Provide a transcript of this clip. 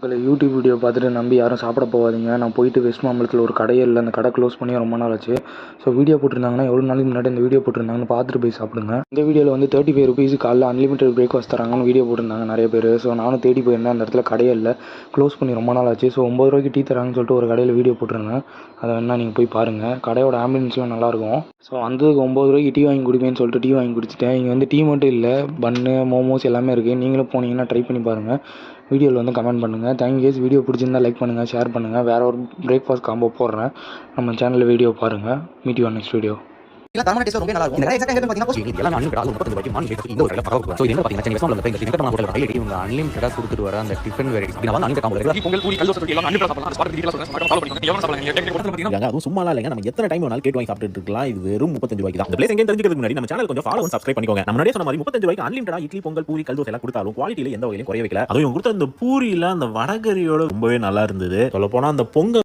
YouTube video பார்த்துட்டு நம்பி யாரும் சாப்பிட போகாதீங்க. நான் போயிட்டு வெஸ்ட் மாம்பலத்தில் ஒரு கடையே இல்லை, அந்த கடை க்ளோஸ் பண்ணி ரொம்ப நாள் ஆச்சு. ஸோ வீடியோ போட்டிருந்தாங்கன்னா எவ்வளோ நாளைக்கு முன்னாடி இந்த வீடியோ போட்டிருந்தாங்கன்னு பார்த்துட்டு போய் சாப்பிடுங்க. இந்த வீடியோவில் வந்து 35 ருபீஸ் காலைல அன்லிமிட்டட் பிரேக்ஃபாஸ்ட் தராங்கன்னு வீடியோ போட்டிருந்தாங்க நிறைய பேர். ஸோ நானும் தேடி போயிருந்தேன், அந்த இடத்துல கடையே இல்லை, க்ளோஸ் பண்ணி ரொம்ப நாள் ஆச்சு. ஸோ 9 ரூபாய்க்கு டீ தராங்கன்னு சொல்லிட்டு ஒரு கடையில் வீடியோ போட்டிருந்தேன். அதை வேணால் நீங்கள் போய் பாருங்கள். கடையோட ஆம்பியன்ஸ்லாம் நல்லாயிருக்கும். ஸோ வந்ததுக்கு 9 ரூபாய்க்கு டீ வாங்கி குடிப்பேன்னு சொல்லிட்டு டீ வாங்கி குடிச்சிட்டேன். இங்கே வந்து டீ மட்டும் இல்லை, பன்னு, மோமோஸ் எல்லாமே இருக்குது. நீங்களும் போனீங்கன்னா ட்ரை பண்ணி பாருங்கள். வீடியோவில் வந்து கமெண்ட் பண்ணுங்கள். Thank you case. வீடியோ பிடிச்சிருந்தா லைக் பண்ணுங்கள், ஷேர் பண்ணுங்கள். வேறு ஒரு பிரேக்ஃபாஸ்ட் காம்போ போடுறேன், நம்ம சேனலில் வீடியோ பாருங்கள். Meet you on next video. தரமான டேஸ்ட் ரொம்ப நல்லா இருக்கும். நிறைய எக்ஸாக்ட்டா எங்க பாத்தீங்கன்னா எல்லாம் அன்லிமிட்டட் 35 ரூபாய்க்கு மார்னிங் பிரேக்ஃபாஸ்ட் இந்த ஒரு கடையில பரவாயில்லை. சோ என்ன பாத்தீங்கன்னா சென்னை வெஸ்ட் மால்ல இந்த டிக்கெட் ஹோட்டல் ரைட் இவங்க அன்லிமிட்டடா கொடுத்துட்டு வர அந்த டிஃபன் வெரைட்டிஸ் அப்படினா அன்லிமிட்டட் காம்போ பொங்கல் பூரி கல்தோசை எல்லாம் அன்லிமிட்டட் சாப்பிடலாம். ஸ்பாட் டீடைல்ஸ் சொல்றேன், ஃபாலோ பண்ணிக்கோங்க. எவ்வளவு சாப்பிடலாம் டேக் ஹோட்டல் பாத்தீங்கன்னா அது சும்மாலாம் இல்லங்க. நம்ம எத்தனை டைம் வேணாலும் கேட் வாங்கி சாப்பிட்டுட்டு இருக்கலாம். இது வெறும் 35 ரூபாய்க்கு தான். இந்த பிளேஸ் எங்க தெரிஞ்சிக்கிறதுக்கு முன்னாடி நம்ம சேனல் கொஞ்சம் ஃபாலோ அண்ட் சப்ஸ்கிரைப் பண்ணிக்கோங்க. நம்ம முன்னாடியே சொன்ன மாதிரி 35 ரூபாய்க்கு அன்லிமிட்டடா இட்லி, பொங்கல், பூரி, கல்தோசை எல்லாம் கொடுத்தாலும் குவாலிட்டில எந்த வகையிலும் குறைய வைக்கல. அதுவும் இவங்க கொடுத்த அந்த பூரியில அந்த வடகரியோட ரொம்பவே நல்லா இருந்தது. சொல்ல போனா அந்த பொங்கல்